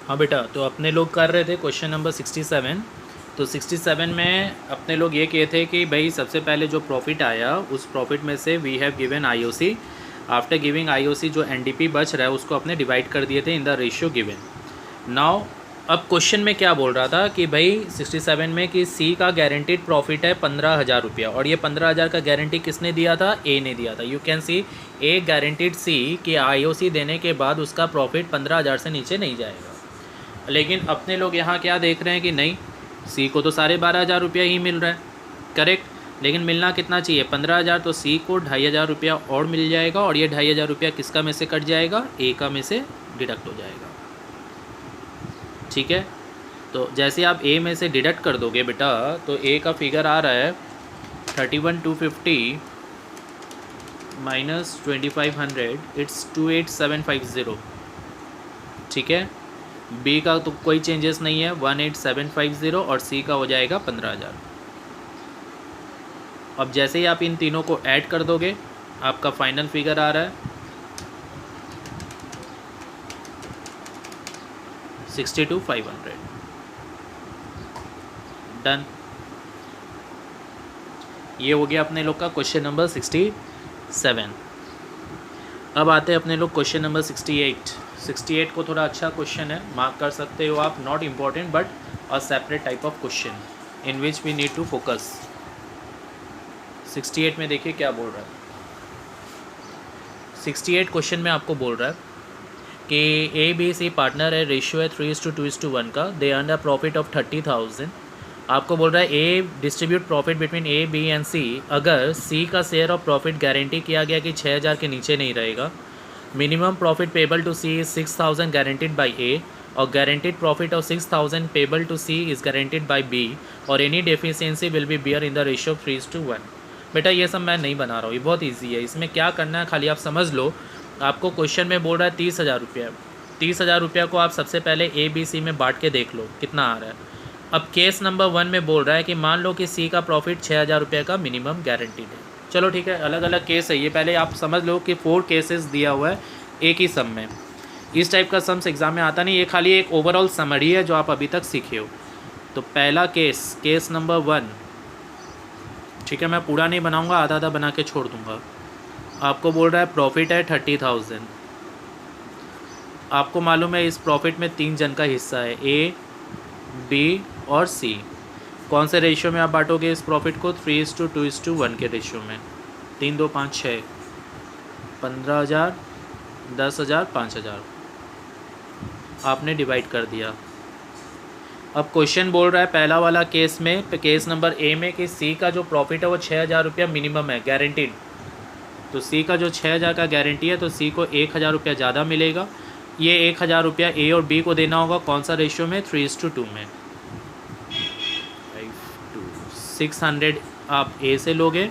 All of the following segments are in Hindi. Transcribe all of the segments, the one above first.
हाँ बेटा, तो अपने लोग कर रहे थे क्वेश्चन नंबर 67। तो 67 में अपने लोग ये किए थे कि भाई सबसे पहले जो प्रॉफिट आया उस प्रॉफिट में से we have given IOC. After giving IOC जो एनडीपी बच रहा है उसको अपने डिवाइड कर दिए थे in the ratio given. Now अब क्वेश्चन में क्या बोल रहा था कि भाई 67 में कि सी का गारंटीड प्रॉफिट है 15,000 रुपया, और ये 15,000 का गारंटी किसने दिया था? ए ने दिया था। You can see A guaranteed C कि आईओसी देने के बाद उसका प्रॉफिट 15,000 से नीचे नहीं जाएगा। लेकिन अपने लोग यहाँ क्या देख रहे हैं कि नहीं, सी को तो 12,500 रुपया ही मिल रहा है, करेक्ट। लेकिन मिलना कितना चाहिए? 15,000। तो सी को 2,500 रुपया और मिल जाएगा, और ये 2,500 रुपया किसका में से कट जाएगा? ए का में से डिडक्ट हो जाएगा, ठीक है। तो जैसे आप ए में से डिडक्ट कर दोगे बेटा, तो ए का फिगर आ रहा है 31,250 माइनस 2,500, इट्स 28,750, ठीक है। बी का तो कोई चेंजेस नहीं है, 18,750, और सी का हो जाएगा 15,000। अब जैसे ही आप इन तीनों को ऐड कर दोगे आपका फाइनल फिगर आ रहा है 62,500। डन। ये हो गया अपने लोग का क्वेश्चन नंबर 67। अब आते हैं अपने लोग क्वेश्चन नंबर 68। 68 को थोड़ा अच्छा क्वेश्चन है, मार्क कर सकते हो आप, not important but a separate type of question in which we need to focus. 68 में देखिए क्या बोल रहा है। 68 क्वेश्चन में आपको बोल रहा है कि ए बी सी पार्टनर है, रेशियो है 3:2:1 का, they earn a profit of 30,000। आपको बोल रहा है a distribute profit between A B and C. अगर सी का शेयर ऑफ प्रॉफिट गारंटी किया गया कि 6,000 के नीचे नहीं रहेगा, minimum profit payable to C is 6,000 guaranteed by A, और guaranteed profit of 6,000 payable to C is guaranteed by B, और any deficiency will be bear in the ratio of 3:1। बेटा ये सब मैं नहीं बना रहा हूँ, ये बहुत ईजी है। इसमें क्या करना है खाली आप समझ लो। आपको क्वेश्चन में बोल रहा है 30,000 रुपया। 30,000 रुपया को आप सबसे पहले ए बी सी में बांट के देख लो कितना आ रहा है। अब केस नंबर 1 में बोल रहा है कि मान लो कि सी का प्रॉफिट 6,000 रुपये का मिनिमम गारंटीड है। चलो ठीक है, अलग अलग केस है ये, पहले आप समझ लो कि 4 केसेस दिया हुआ है एक ही सम में। इस टाइप का सम्स एग्ज़ाम में आता नहीं, ये खाली एक ओवरऑल समरी है जो आप अभी तक सीखे हो। तो पहला केस नंबर 1, ठीक है, मैं पूरा नहीं बनाऊंगा, आधा आधा बना के छोड़ दूंगा। आपको बोल रहा है प्रॉफिट है 30,000। आपको मालूम है इस प्रॉफिट में 3 जन का हिस्सा है, ए बी और सी। कौन से रेशियो में आप बांटोगे इस प्रॉफिट को? 3:2:1 के रेशियो में। 3 2 5 6, 15,000, 10,000, 5,000 आपने डिवाइड कर दिया। अब क्वेश्चन बोल रहा है पहला वाला केस में, केस नंबर ए में, कि सी का जो प्रॉफिट है वो 6,000 रुपया मिनिमम है गारंटीड। तो सी का जो 6,000 का गारंटी है तो सी को 1,000 रुपया ज़्यादा मिलेगा। ये 1,000 रुपया ए और बी को देना होगा, कौन सा रेशियो में? 3:2 में। 600 आप ए से लोगे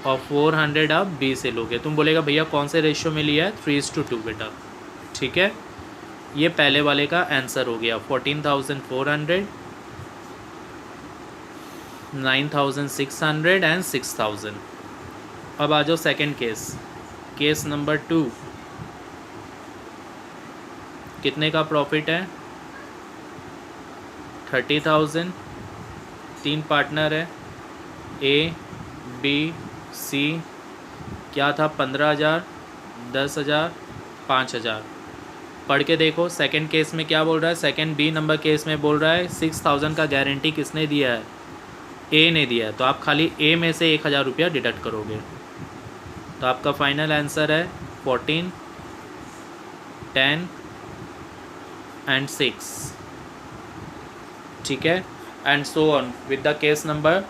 और 400 आप बी से लोगे। तुम बोलेगा भैया कौन से रेशियो में लिया है? 3:2 बेटा, ठीक है। ये पहले वाले का आंसर हो गया 14,400, 9,600 एंड 6,000। अब आ जाओ सेकेंड केस नंबर 2। कितने का प्रॉफिट है? 30,000। 3 पार्टनर है, ए बी सी। क्या था? 15,000, 10,000, 5,000। पढ़ के देखो सेकंड केस में क्या बोल रहा है। सेकंड बी नंबर केस में बोल रहा है 6,000 का गारंटी किसने दिया है? ए ने दिया है। तो आप खाली ए में से 1,000 रुपया डिडक्ट करोगे तो आपका फाइनल आंसर है 14, 10 एंड 6, ठीक है। And so on with the case number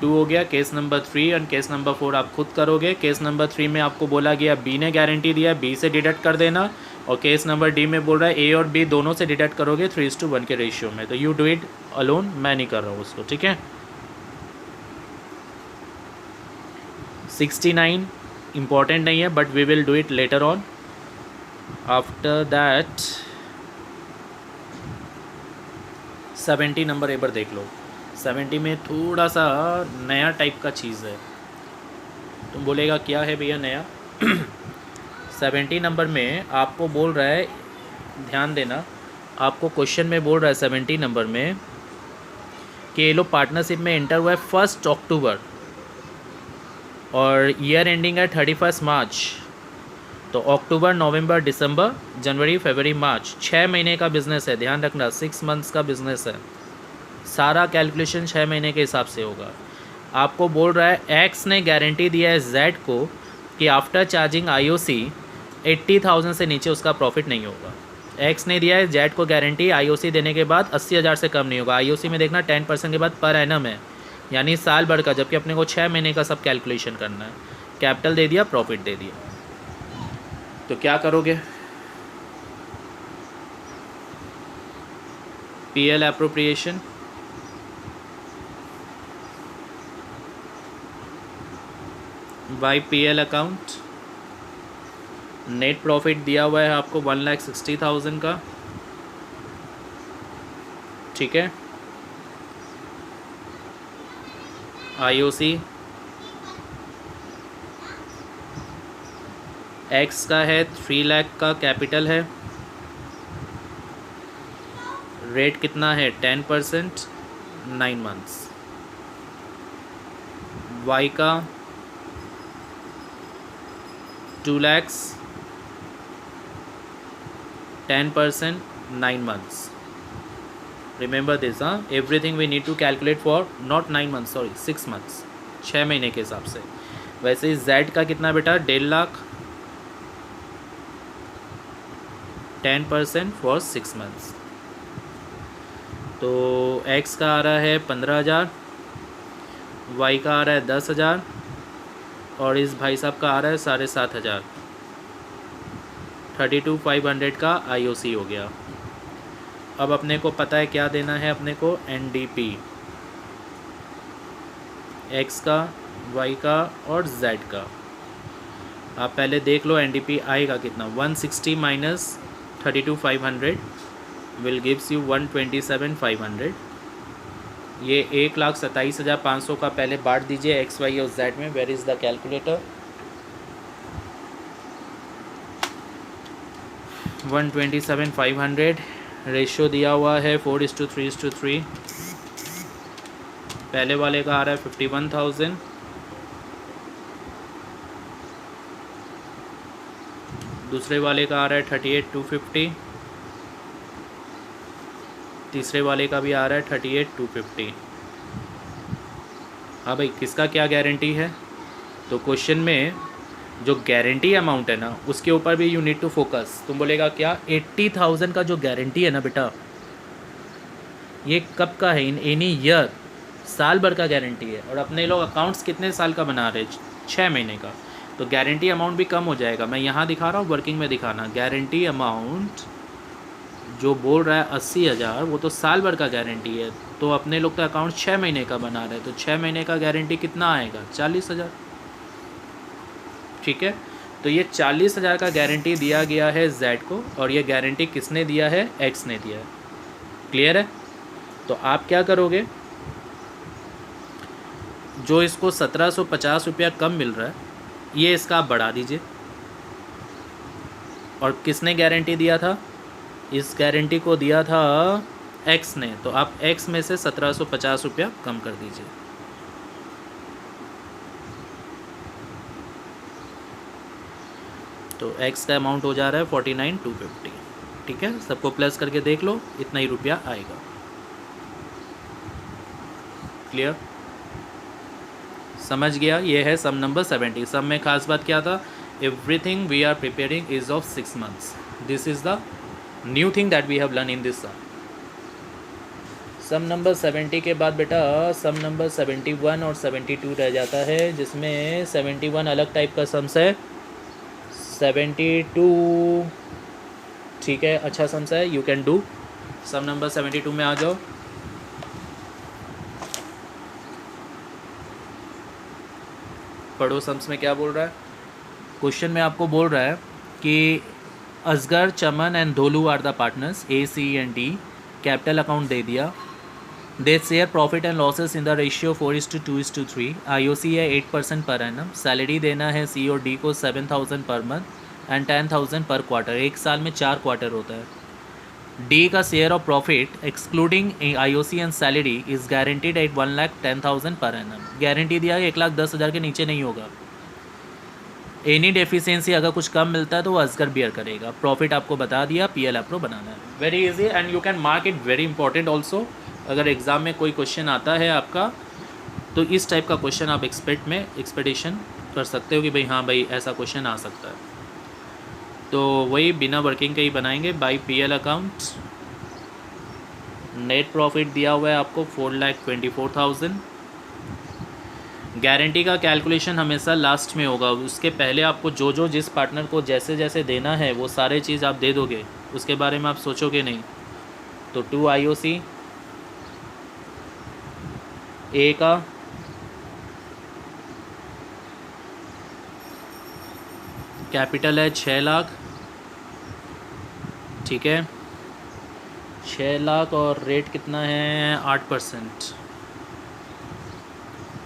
2 हो गया। Case number 3 and case number 4 आप खुद करोगे। केस नंबर 3 में आपको बोला गया बी ने गारंटी दिया, बी से डिडक्ट कर देना, और केस नंबर डी में बोल रहा है ए और बी दोनों से डिडक्ट करोगे 3:1 के रेशियो में। तो यू डू इट अलोन, मैं नहीं कर रहा हूँ उसको, ठीक है। 69 इम्पॉर्टेंट नहीं है but we will do it later on. After that 70 number एक बार देख लो। 70 में थोड़ा सा नया टाइप का चीज़ है। तुम बोलेगा क्या है भैया नया? 70 नंबर में आपको बोल रहा है, ध्यान देना, आपको क्वेश्चन में बोल रहा है 70 नंबर में कि ये लोग पार्टनरशिप में एंटर हुआ है 1 अक्टूबर और ईयर एंडिंग है 31 मार्च। तो अक्टूबर, नवंबर, दिसंबर, जनवरी, फरवरी, मार्च 6 महीने का बिज़नेस है। ध्यान रखना 6 मंथ्स का बिज़नेस है। सारा कैलकुलेशन 6 महीने के हिसाब से होगा। आपको बोल रहा है एक्स ने गारंटी दिया है जेड को कि आफ्टर चार्जिंग आईओसी 80,000 से नीचे उसका प्रॉफिट नहीं होगा। एक्स ने दिया है जेड को गारंटी आईओसी देने के बाद 80,000 से कम नहीं होगा। आईओसी में देखना 10% के बाद पर एनम है, यानी साल भर का, जबकि अपने को 6 महीने का सब कैलकुलेशन करना है। कैपिटल दे दिया, प्रॉफिट दे दिया, तो क्या करोगे? PL appropriation, by PL account. Net profit दिया हुआ है आपको 1,60,000 का, ठीक है। आईओसी एक्स का है 3 लाख का कैपिटल है। रेट कितना है 10%, 9 मंथ्स। वाई का 2 lakhs, 10%, 9 months. Remember this, everything we need to calculate for not 9 months, sorry 6 months, 6 महीने के हिसाब से। वैसे ही Z का कितना बेटा 1.5 लाख, 10% फॉर 6 मंथ्स। तो X का आ रहा है 15,000, Y का आ रहा है 10,000 और इस भाई साहब का आ रहा है 7,500। 32,500 का आईओसी हो गया। अब अपने को पता है क्या देना है अपने को, एनडीपी एक्स का, वाई का और जेड का। आप पहले देख लो एनडीपी आएगा कितना। 160 माइनस 32,500 विल गिव्स यू 127,500। ये 1,27,500 का पहले बांट दीजिए एक्स, वाई और जेड में। Where is the calculator? 127,500 ratio दिया हुआ है 4:3:3। पहले वाले का आ रहा है 51,000, दूसरे वाले का आ रहा है 38,250, तीसरे वाले का भी आ रहा है 38,250। हाँ भाई, किसका क्या गारंटी है? तो क्वेश्चन में जो गारंटी अमाउंट है ना, उसके ऊपर भी यू नीड टू फोकस। तुम बोलेगा क्या 80,000 का जो गारंटी है ना बेटा, ये कब का है? इन एनी ईयर, साल भर का गारंटी है। और अपने लोग अकाउंट्स कितने साल का बना रहे? 6 महीने का। तो गारंटी अमाउंट भी कम हो जाएगा। मैं यहाँ दिखा रहा हूँ, वर्किंग में दिखाना। गारंटी अमाउंट जो बोल रहा है 80,000, वो तो साल भर का गारंटी है। तो अपने लोग तो अकाउंट 6 महीने का बना रहे हैं, तो 6 महीने का गारंटी कितना आएगा? 40,000, ठीक है। तो ये 40,000 का गारंटी दिया गया है जेड को, और ये गारंटी किसने दिया है? एक्स ने दिया है। क्लियर है? तो आप क्या करोगे, जो इसको 1750 रुपया कम मिल रहा है, ये इसका आप बढ़ा दीजिए। और किसने गारंटी दिया था? इस गारंटी को दिया था एक्स ने, तो आप एक्स में से 1750 रुपया कम कर दीजिए। तो एक्स का अमाउंट हो जा रहा है 49,250, ठीक है। सबको प्लस करके देख लो, इतना ही रुपया आएगा। क्लियर? समझ गया? ये है सम नंबर 70। सम में खास बात क्या था? Everything we are preparing is of 6 months. This is the new thing that we have learn in this sum. Sum number 70 के बाद बेटा सम नंबर 71 और 72 रह जाता है, जिसमें 71 अलग टाइप का सम्स है, 72 ठीक है, अच्छा सम्स है, you can do. Sum number 72 में आ जाओ। पढ़ो सम्स में क्या बोल रहा है। क्वेश्चन में आपको बोल रहा है कि Asgar, Chaman and Dholu are the partners, A, C and D. Capital account दे दिया। They share profit and losses in the ratio 4:2:3। IOC है 8% पर एनम। सैलरी देना है सी और डी को 7,000 per month and 10,000 per quarter. एक साल में 4 क्वार्टर होता है। डी का share of profit excluding IOC and salary is guaranteed at 1,10,000 per annum. Guarantee दिया है 1,10,000 के नीचे नहीं होगा। एनी डेफिशिएंसी अगर कुछ कम मिलता है तो वो असगर बियर करेगा। प्रॉफिट आपको बता दिया, पीएल आपको बनाना है। Very easy and you can mark it very important also. अगर एग्ज़ाम में कोई क्वेश्चन आता है आपका तो इस टाइप का क्वेश्चन आप एक्सपेक्टेशन कर सकते हो कि भाई हाँ भाई ऐसा क्वेश्चन आ सकता है। तो वही बिना वर्किंग के ही बनाएंगे। By PL account net profit दिया हुआ है आपको 4,24,000। गारंटी का कैलकुलेशन हमेशा लास्ट में होगा, उसके पहले आपको जो जिस पार्टनर को जैसे जैसे देना है वो सारे चीज़ आप दे दोगे, उसके बारे में आप सोचोगे नहीं। तो 2 आईओसी, ए का कैपिटल है 6 लाख, ठीक है 6 लाख, और रेट कितना है 8%,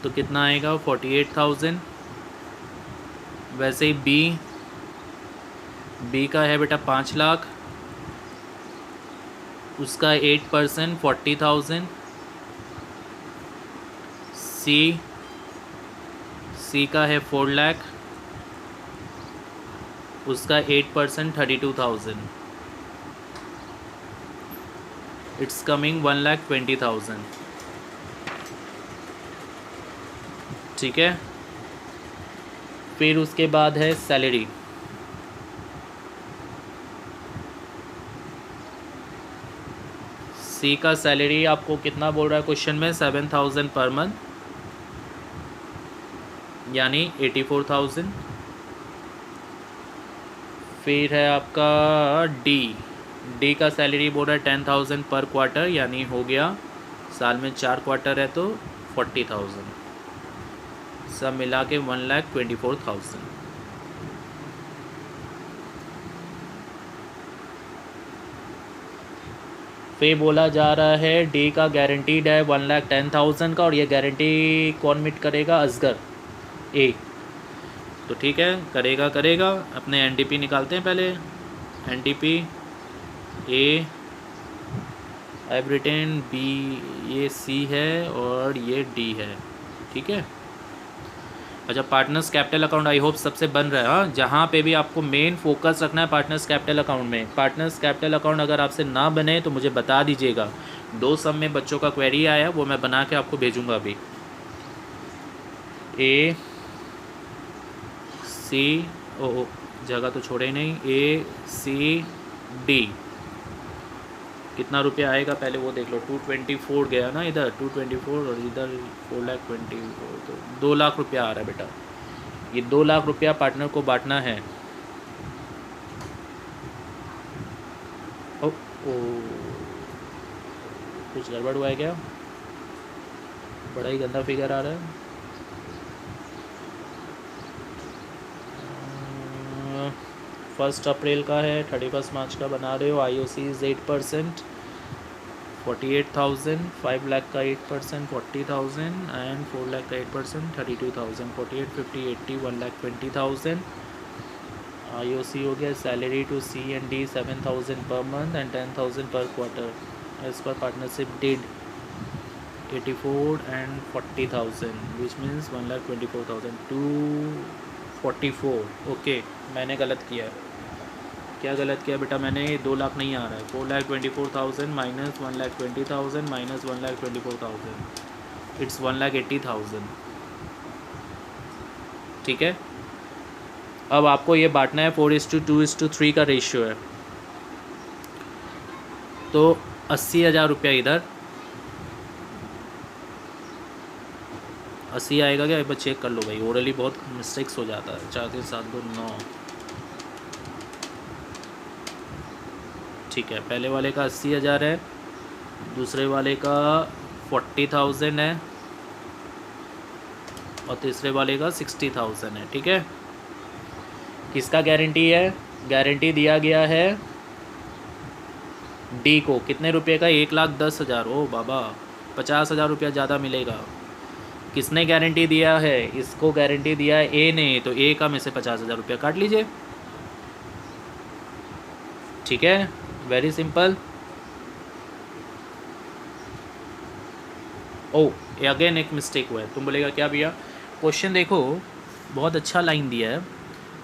तो कितना आएगा 48,000। वैसे ही बी का है बेटा 5 लाख, उसका 8% 40,000। सी का है 4 लाख, उसका 8% 32,000। इट्स कमिंग 1,20,000, ठीक है। फिर उसके बाद है सैलरी। सी का सैलरी आपको कितना बोल रहा है क्वेश्चन में 7,000 पर मंथ, यानी 84,000। फिर है आपका डी का सैलरी बोल रहा है 10,000 पर क्वार्टर, यानी हो गया साल में 4 क्वार्टर है तो 40,000, सब मिला के 1,24,000। फिर बोला जा रहा है डी का गारंटीड है 1,10,000 का, और ये गारंटी कौन मीट करेगा, असगर ए। तो ठीक है करेगा। अपने एनडीपी निकालते हैं पहले। एनडीपी ए एवरिटेन, बी ये सी है और ये डी है, ठीक है। अच्छा partners capital account I hope सबसे बन रहा है। हाँ, जहाँ पे भी आपको मेन फोकस रखना है पार्टनर्स कैपिटल अकाउंट में। पार्टनर्स कैपिटल अकाउंट अगर आपसे ना बने तो मुझे बता दीजिएगा। 2 सम में बच्चों का क्वेरी आया, वो मैं बना के आपको भेजूँगा अभी। ए सी ओ जगह तो छोड़े नहीं, ए सी डी कितना रुपया आएगा पहले वो देख लो। 224 गया ना इधर, 224 और इधर 4,24,000, तो 2 लाख रुपया आ रहा है बेटा। ये 2 लाख रुपया पार्टनर को बांटना है। ओ कुछ गड़बड़ हुआ है क्या, बड़ा ही गंदा फिगर आ रहा है। 1 अप्रैल का है, 31 मार्च का बना रहे हो। आईओसी इज़ 8%, 48,000, 5 लाख का 8% 40,000, एंड 4 लाख का 8% 32,000, 48, 50, 80, 1,20,000। आईओसी हो गया। Salary to C and D 7,000 per month and 10,000 per quarter, as per partnership deed 84 and 40,000, which means 1,24,000, 244। Okay मैंने गलत किया। क्या गलत किया बेटा मैंने, 2 लाख नहीं आ रहा है। 4,24,000 माइनस 1,20,000 माइनस 1,24,000, इट्स 1,80,000, ठीक है। अब आपको ये बांटना है 4:2:3 का रेशियो है, तो 80,000 रुपया इधर 80 आएगा क्या, एक बार चेक कर लो भाई, ओरली बहुत मिस्टेक्स हो जाता है। 4 3 7 2 9, ठीक है। पहले वाले का 80,000 है, दूसरे वाले का 40,000 है, और तीसरे वाले का 60,000 है, ठीक है। किसका गारंटी है, गारंटी दिया गया है डी को। कितने रुपए का, 1,10,000। ओ बाबा 50,000 रुपया ज़्यादा मिलेगा। किसने गारंटी दिया है, इसको गारंटी दिया है ए ने, तो ए का में से 50,000 रुपया काट लीजिए, ठीक है। Very simple. ओ अगेन एक मिस्टेक हुआ है। तुम बोलेगा क्या भैया, क्वेश्चन देखो बहुत अच्छा लाइन दिया है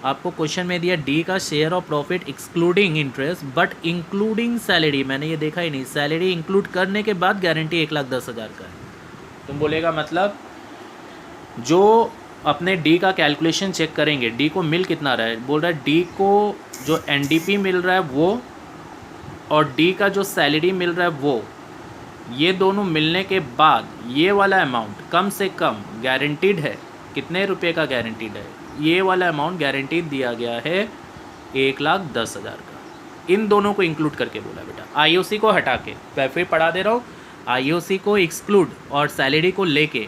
आपको। क्वेश्चन में दिया डी का share of profit excluding interest but including salary. मैंने ये देखा ही नहीं, सैलरी इंक्लूड करने के बाद गारंटी 1,10,000 का है। तुम बोलेगा मतलब जो अपने डी का कैलकुलेशन चेक करेंगे, डी को मिल कितना रहा है, बोल रहा है डी को जो एनडीपी मिल रहा है वो और डी का जो सैलरी मिल रहा है वो, ये दोनों मिलने के बाद ये वाला अमाउंट कम से कम गारंटीड है। कितने रुपए का गारंटीड है? ये वाला अमाउंट गारंटीड दिया गया है 1,10,000 का। इन दोनों को इंक्लूड करके बोला बेटा, आईओसी को हटा के, मैं फिर पढ़ा दे रहा हूँ, आईओसी को एक्सक्लूड और सैलरी को लेके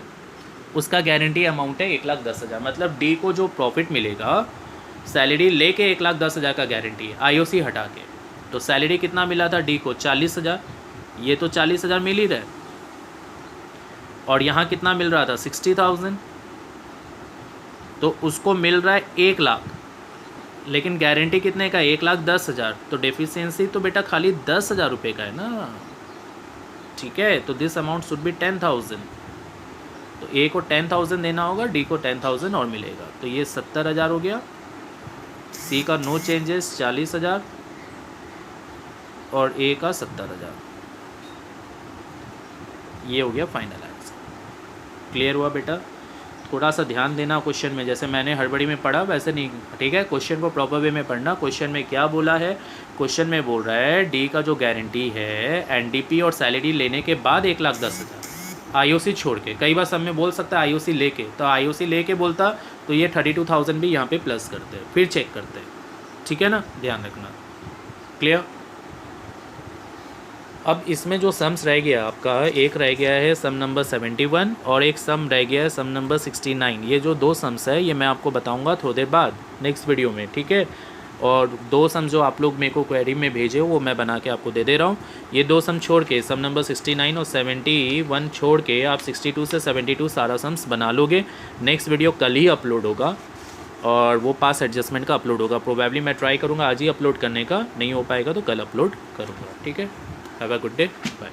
उसका गारंटी अमाउंट है 1,10,000। मतलब डी को जो प्रॉफिट मिलेगा सैलरी लेके 1,10,000 का गारंटी है, आईओसी हटा के। तो सैलरी कितना मिला था डी को? 40,000। ये तो 40,000 मिल ही रहा है और यहाँ कितना मिल रहा था? 60,000। तो उसको मिल रहा है 1,00,000, लेकिन गारंटी कितने का? 1,10,000। तो डेफिशिएंसी तो बेटा खाली 10,000 रुपये का है ना, ठीक है। तो दिस अमाउंट शुड बी 10,000। तो ए को 10,000 देना होगा, डी को 10,000 और मिलेगा। तो ये 70,000 हो गया। सी का नो चेंजेस 40,000 और ए का 70,000। ये हो गया फाइनल आंसर। क्लियर हुआ बेटा? थोड़ा सा ध्यान देना क्वेश्चन में, जैसे मैंने हड़बड़ी में पढ़ा वैसे नहीं, ठीक है। क्वेश्चन को प्रॉपर वे में पढ़ना। क्वेश्चन में क्या बोला है? क्वेश्चन में बोल रहा है डी का जो गारंटी है एनडीपी और सैलरी लेने के बाद 1,10,000 आईओसी छोड़ के। कई बार सब में बोल सकता है आईओसी लेके, तो आईओसी लेके बोलता तो ये 32,000 भी यहाँ पे प्लस करते हैं, फिर चेक करते हैं, ठीक है ना, ध्यान रखना। क्लियर? अब इसमें जो सम्स रह गया आपका, एक रह गया है सम नंबर 71 और एक सम रह गया है सम नंबर 69। ये जो दो सम्स है ये मैं आपको बताऊंगा थोड़ी देर बाद नेक्स्ट वीडियो में, ठीक है। और दो सम जो आप लोग मेरे को क्वेरी में भेजे वो मैं बना के आपको दे दे रहा हूँ। ये दो सम छोड़ के, सम नंबर 69 और 71 छोड़ के आप 62 से 72 सारा सम्स बना लोगे। नेक्स्ट वीडियो कल ही अपलोड होगा और वो पास एडजस्टमेंट का अपलोड होगा। प्रोबेबली मैं ट्राई करूँगा आज ही अपलोड करने का, नहीं हो पाएगा तो कल अपलोड करूँगा, ठीक है। Have a good day, bye.